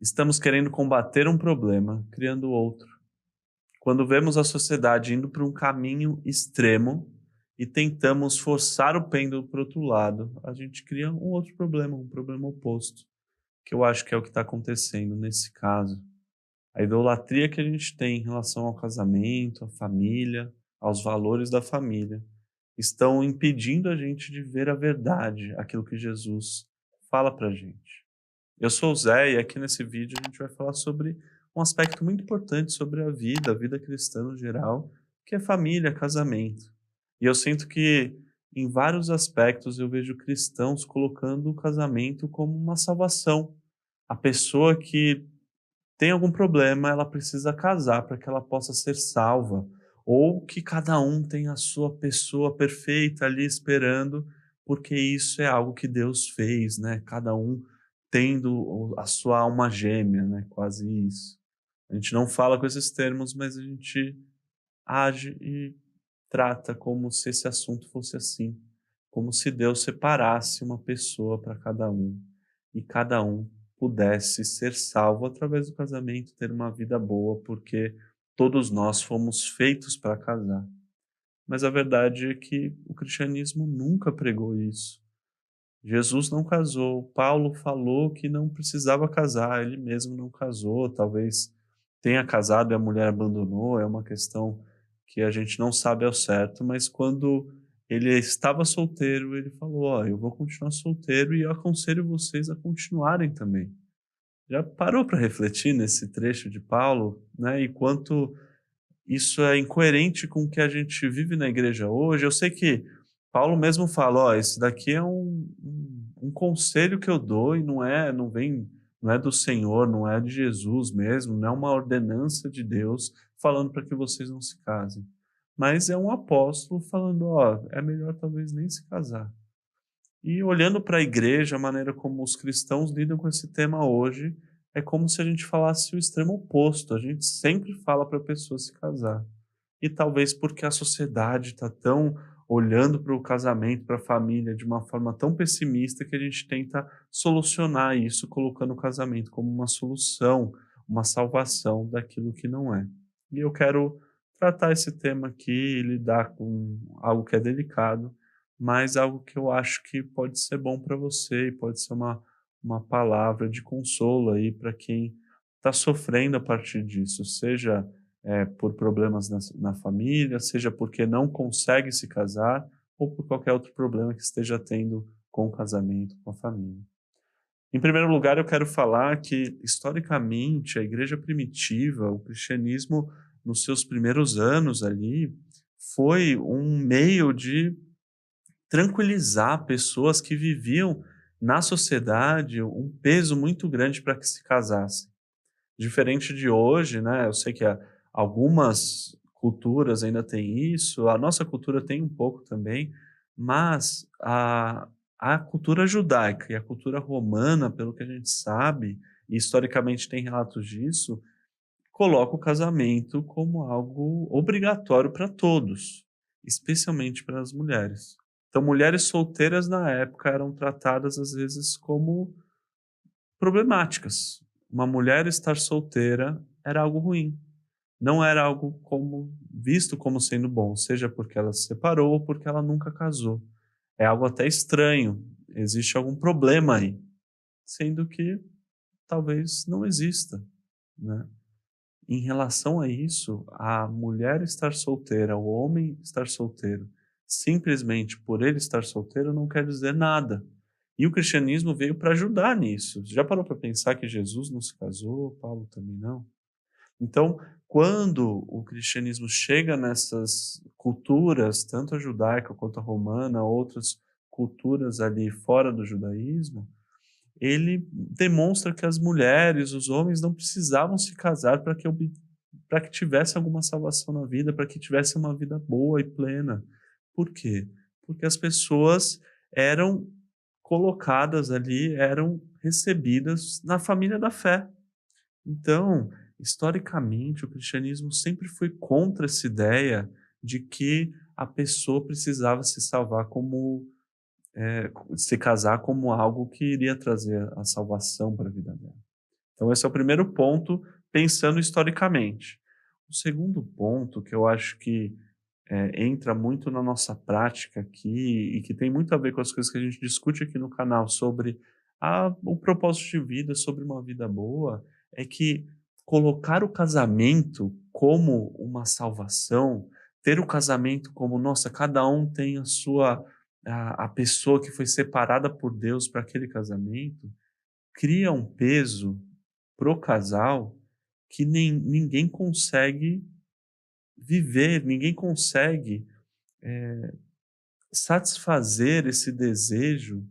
Estamos querendo combater um problema, criando outro. Quando vemos a sociedade indo para um caminho extremo e tentamos forçar o pêndulo para o outro lado, a gente cria um outro problema, um problema oposto, que eu acho que é o que está acontecendo nesse caso. A idolatria que a gente tem em relação ao casamento, à família, aos valores da família, estão impedindo a gente de ver a verdade, aquilo que Jesus fala para a gente. Eu sou o Zé e aqui nesse vídeo a gente vai falar sobre um aspecto muito importante sobre a vida cristã no geral, que é família, casamento. E eu sinto que em vários aspectos eu vejo cristãos colocando o casamento como uma salvação. A pessoa que tem algum problema, ela precisa casar para que ela possa ser salva, ou que cada um tem a sua pessoa perfeita ali esperando, porque isso é algo que Deus fez, né? Cada um tendo a sua alma gêmea, né? Quase isso. A gente não fala com esses termos, mas a gente age e trata como se esse assunto fosse assim, como se Deus separasse uma pessoa para cada um e cada um pudesse ser salvo através do casamento, ter uma vida boa, porque todos nós fomos feitos para casar. Mas a verdade é que o cristianismo nunca pregou isso. Jesus não casou, Paulo falou que não precisava casar, ele mesmo não casou, talvez tenha casado e a mulher abandonou, é uma questão que a gente não sabe ao certo, mas quando ele estava solteiro, ele falou: "Ó, eu vou continuar solteiro e eu aconselho vocês a continuarem também". Já parou para refletir nesse trecho de Paulo, né, e quanto isso é incoerente com o que a gente vive na igreja hoje? Eu sei que Paulo mesmo fala: "Ó, esse daqui é um conselho que eu dou e não é do Senhor, não é de Jesus mesmo, não é uma ordenança de Deus falando para que vocês não se casem". Mas é um apóstolo falando: "Ó, é melhor talvez nem se casar". E olhando para a igreja, a maneira como os cristãos lidam com esse tema hoje, é como se a gente falasse o extremo oposto. A gente sempre fala para a pessoa se casar. E talvez porque a sociedade está tão olhando para o casamento, para a família, de uma forma tão pessimista, que a gente tenta solucionar isso colocando o casamento como uma solução, uma salvação daquilo que não é. E eu quero tratar esse tema aqui e lidar com algo que é delicado, mas algo que eu acho que pode ser bom para você e pode ser uma palavra de consolo aí para quem está sofrendo a partir disso, seja por problemas na família, seja porque não consegue se casar ou por qualquer outro problema que esteja tendo com o casamento, com a família. Em primeiro lugar, eu quero falar que, historicamente, a igreja primitiva, o cristianismo, nos seus primeiros anos ali, foi um meio de tranquilizar pessoas que viviam na sociedade um peso muito grande para que se casassem. Diferente de hoje, né, eu sei que algumas culturas ainda têm isso, a nossa cultura tem um pouco também, mas a cultura judaica e a cultura romana, pelo que a gente sabe, e historicamente tem relatos disso, coloca o casamento como algo obrigatório para todos, especialmente para as mulheres. Então, mulheres solteiras na época eram tratadas às vezes como problemáticas. Uma mulher estar solteira era algo ruim, não era algo como visto como sendo bom, seja porque ela se separou ou porque ela nunca casou. É algo até estranho, existe algum problema aí, sendo que talvez não exista, né. Em relação a isso, a mulher estar solteira, o homem estar solteiro, simplesmente por ele estar solteiro não quer dizer nada. E o cristianismo veio para ajudar nisso. Já parou para pensar que Jesus não se casou, Paulo também não? Então, quando o cristianismo chega nessas culturas, tanto a judaica quanto a romana, outras culturas ali fora do judaísmo, ele demonstra que as mulheres, os homens não precisavam se casar para que tivesse alguma salvação na vida, para que tivesse uma vida boa e plena. Por quê? Porque as pessoas eram colocadas ali, eram recebidas na família da fé. Então, historicamente, o cristianismo sempre foi contra essa ideia de que a pessoa precisava se salvar como se casar como algo que iria trazer a salvação para a vida dela. Então esse é o primeiro ponto, pensando historicamente. O segundo ponto, que eu acho que entra muito na nossa prática aqui e que tem muito a ver com as coisas que a gente discute aqui no canal sobre o propósito de vida, sobre uma vida boa, é que colocar o casamento como uma salvação, ter o casamento como, nossa, cada um tem a pessoa que foi separada por Deus para aquele casamento, cria um peso pro casal que ninguém consegue viver, ninguém consegue satisfazer esse desejo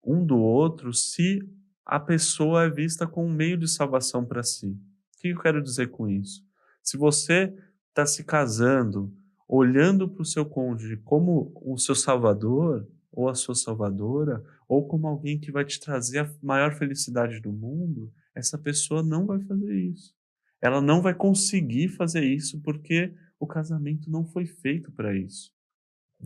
um do outro se a pessoa é vista como um meio de salvação para si. O que eu quero dizer com isso? Se você está se casando, olhando para o seu cônjuge como o seu salvador ou a sua salvadora, ou como alguém que vai te trazer a maior felicidade do mundo, essa pessoa não vai fazer isso. Ela não vai conseguir fazer isso porque o casamento não foi feito para isso.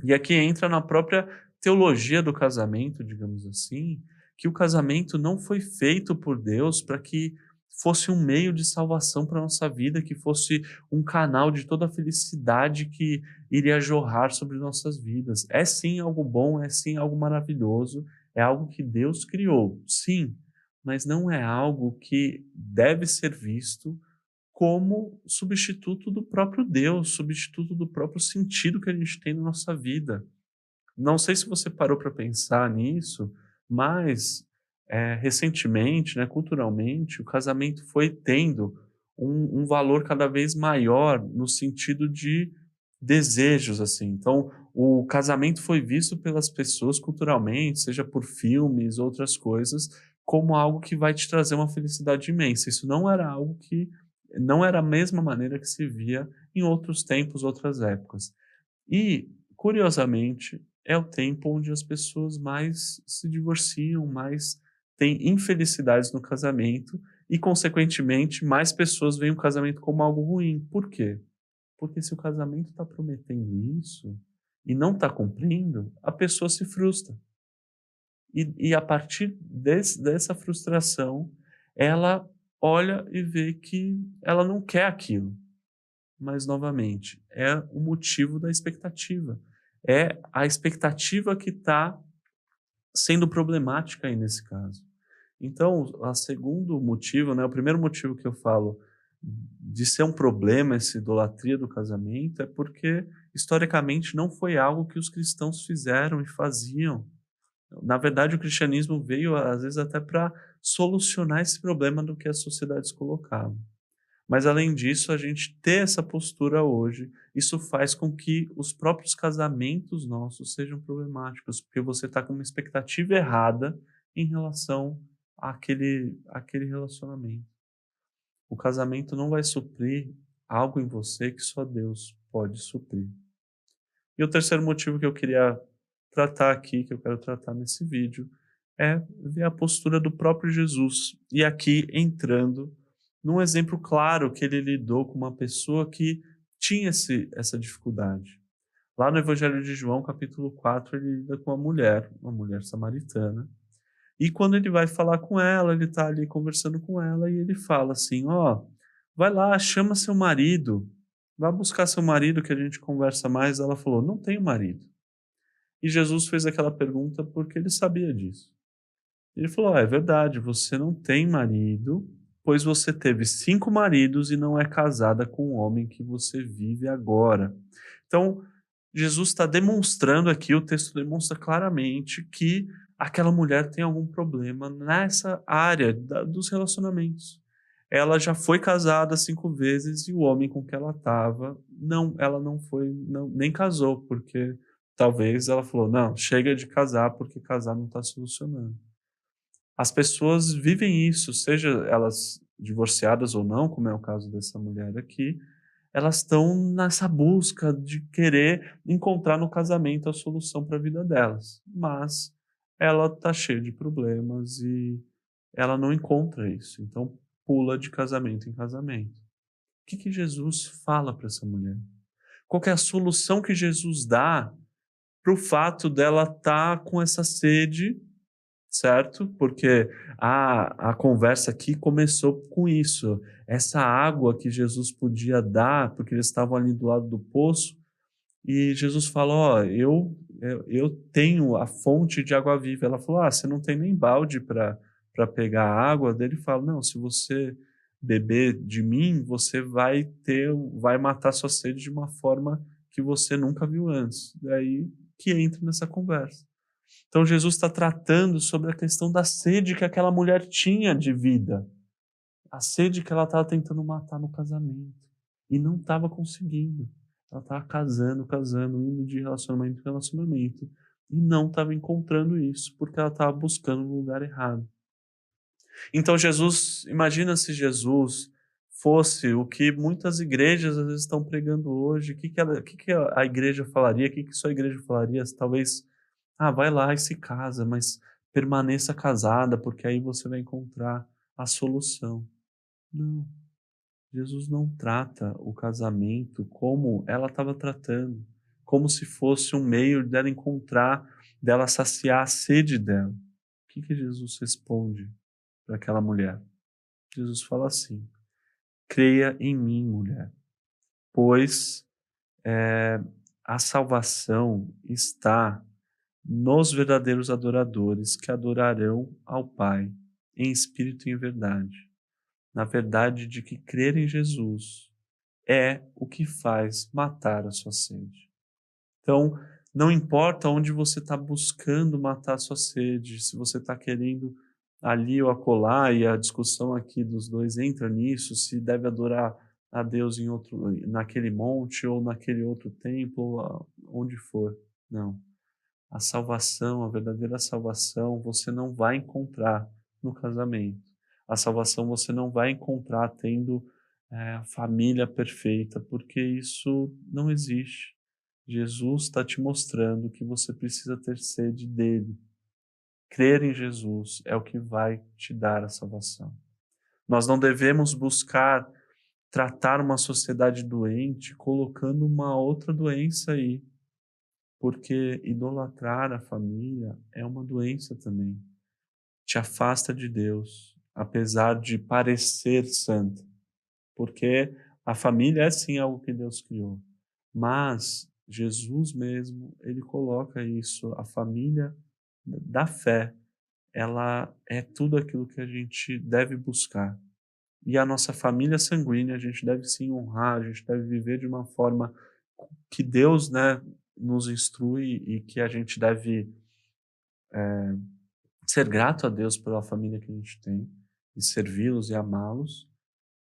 E aqui entra na própria teologia do casamento, digamos assim, que o casamento não foi feito por Deus para que fosse um meio de salvação para a nossa vida, que fosse um canal de toda a felicidade que iria jorrar sobre nossas vidas. É sim algo bom, é sim algo maravilhoso, é algo que Deus criou, sim, mas não é algo que deve ser visto como substituto do próprio Deus, substituto do próprio sentido que a gente tem na nossa vida. Não sei se você parou para pensar nisso, mas recentemente, né, culturalmente, o casamento foi tendo um valor cada vez maior no sentido de desejos, assim. Então, o casamento foi visto pelas pessoas culturalmente, seja por filmes, outras coisas, como algo que vai te trazer uma felicidade imensa. Isso não era algo que não era a mesma maneira que se via em outros tempos, outras épocas. E, curiosamente, é o tempo onde as pessoas mais se divorciam, mais têm infelicidades no casamento e, consequentemente, mais pessoas veem o casamento como algo ruim. Por quê? Porque se o casamento está prometendo isso e não está cumprindo, a pessoa se frustra. E a partir dessa frustração, ela olha e vê que ela não quer aquilo. Mas, novamente, é o motivo da expectativa. É a expectativa que está sendo problemática aí nesse caso. Então, o segundo motivo, né, o primeiro motivo que eu falo de ser um problema essa idolatria do casamento é porque, historicamente, não foi algo que os cristãos fizeram e faziam. Na verdade, o cristianismo veio, às vezes, até para solucionar esse problema do que as sociedades colocavam. Mas, além disso, a gente ter essa postura hoje, isso faz com que os próprios casamentos nossos sejam problemáticos, porque você está com uma expectativa errada em relação àquele relacionamento. O casamento não vai suprir algo em você que só Deus pode suprir. E o terceiro motivo que eu queria tratar aqui, que eu quero tratar nesse vídeo, é ver a postura do próprio Jesus. E aqui entrando num exemplo claro que ele lidou com uma pessoa que tinha essa dificuldade. Lá no Evangelho de João, capítulo 4, ele lida com uma mulher samaritana. E quando ele vai falar com ela, ele está ali conversando com ela e ele fala assim: ó, vai lá, chama seu marido, vai buscar seu marido que a gente conversa mais. Ela falou: não tenho marido. E Jesus fez aquela pergunta porque ele sabia disso. Ele falou: é verdade, você não tem marido, pois você teve 5 maridos e não é casada com o homem que você vive agora. Então, Jesus está demonstrando aqui, o texto demonstra claramente que aquela mulher tem algum problema nessa área dos relacionamentos. Ela já foi casada 5 vezes e o homem com que ela estava, não, ela não foi, não, nem casou, porque talvez ela falou: não, chega de casar, porque casar não está solucionando. As pessoas vivem isso, seja elas divorciadas ou não, como é o caso dessa mulher aqui, elas estão nessa busca de querer encontrar no casamento a solução para a vida delas. Mas ela está cheia de problemas e ela não encontra isso. Então pula de casamento em casamento. O que Jesus fala para essa mulher? Qual que é a solução que Jesus dá para o fato dela estar com essa sede certo? Porque a conversa aqui começou com isso. Essa água que Jesus podia dar, porque eles estavam ali do lado do poço, e Jesus falou: Ó, eu tenho a fonte de água viva. Ela falou: Ah, você não tem nem balde para pegar a água? Daí ele fala: Não, se você beber de mim, você vai matar sua sede de uma forma que você nunca viu antes. Daí que entra nessa conversa. Então Jesus está tratando sobre a questão da sede que aquela mulher tinha de vida, a sede que ela estava tentando matar no casamento e não estava conseguindo. Ela estava casando, casando, indo de relacionamento em relacionamento e não estava encontrando isso porque ela estava buscando no lugar errado. Então Jesus, imagina se Jesus fosse o que muitas igrejas às vezes estão pregando hoje, o que a igreja falaria, o que sua igreja falaria? Talvez, vai lá e se casa, mas permaneça casada, porque aí você vai encontrar a solução. Não, Jesus não trata o casamento como ela estava tratando, como se fosse um meio dela encontrar, dela saciar a sede dela. O que Jesus responde para aquela mulher? Jesus fala assim: creia em mim, mulher, pois a salvação está nos verdadeiros adoradores que adorarão ao Pai em espírito e em verdade. Na verdade de que crer em Jesus é o que faz matar a sua sede. Então, não importa onde você está buscando matar a sua sede, se você está querendo ali ou acolá, e a discussão aqui dos dois entra nisso, se deve adorar a Deus naquele monte ou naquele outro templo, onde for. Não. A salvação, a verdadeira salvação, você não vai encontrar no casamento. A salvação você não vai encontrar tendo a família perfeita, porque isso não existe. Jesus está te mostrando que você precisa ter sede dele. Crer em Jesus é o que vai te dar a salvação. Nós não devemos buscar tratar uma sociedade doente colocando uma outra doença aí, porque idolatrar a família é uma doença também. Te afasta de Deus, apesar de parecer santa, porque a família é sim algo que Deus criou, mas Jesus mesmo, ele coloca isso, a família da fé, ela é tudo aquilo que a gente deve buscar. E a nossa família sanguínea, a gente deve sim honrar, a gente deve viver de uma forma que Deus, né, nos instrui e que a gente deve ser grato a Deus pela família que a gente tem e servi-los e amá-los,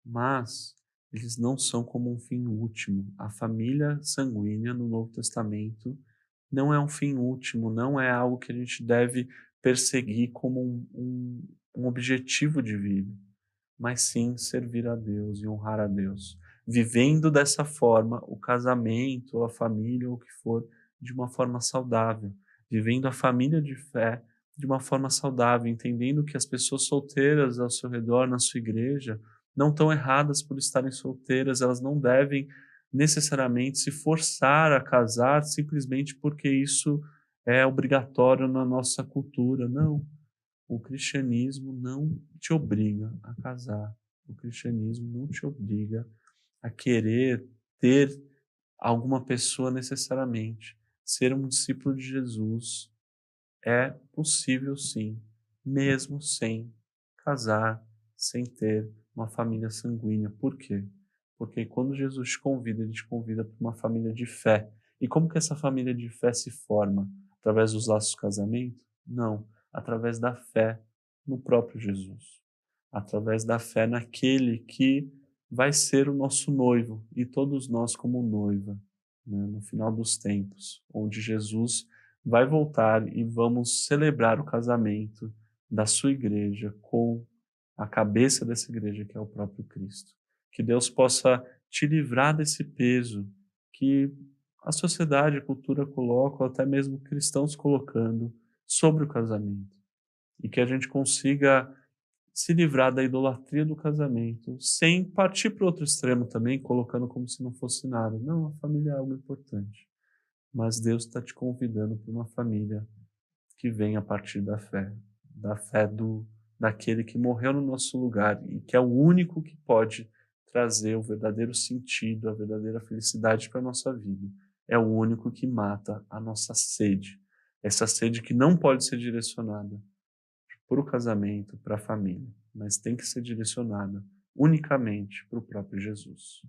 mas eles não são como um fim último. A família sanguínea no Novo Testamento não é um fim último, não é algo que a gente deve perseguir como um objetivo de vida, mas sim servir a Deus e honrar a Deus. Vivendo dessa forma o casamento, ou a família, ou o que for, de uma forma saudável. Vivendo a família de fé de uma forma saudável, entendendo que as pessoas solteiras ao seu redor, na sua igreja, não estão erradas por estarem solteiras, elas não devem necessariamente se forçar a casar simplesmente porque isso é obrigatório na nossa cultura. Não. O cristianismo não te obriga a casar. O cristianismo não te obriga a querer ter alguma pessoa necessariamente. Ser um discípulo de Jesus é possível sim, mesmo sem casar, sem ter uma família sanguínea. Por quê? Porque quando Jesus te convida, ele te convida para uma família de fé. E como que essa família de fé se forma? Através dos laços do casamento? Não, através da fé no próprio Jesus. Através da fé naquele que vai ser o nosso noivo e todos nós como noiva, né, no final dos tempos, onde Jesus vai voltar e vamos celebrar o casamento da sua igreja com a cabeça dessa igreja, que é o próprio Cristo. Que Deus possa te livrar desse peso que a sociedade, a cultura coloca, ou até mesmo cristãos colocando sobre o casamento. E que a gente consiga se livrar da idolatria do casamento, sem partir para o outro extremo também, colocando como se não fosse nada. Não, a família é algo importante. Mas Deus está te convidando para uma família que vem a partir da fé. da fé daquele que morreu no nosso lugar e que é o único que pode trazer o verdadeiro sentido, a verdadeira felicidade para a nossa vida. É o único que mata a nossa sede. Essa sede que não pode ser direcionada para o casamento, para a família, mas tem que ser direcionada unicamente para o próprio Jesus.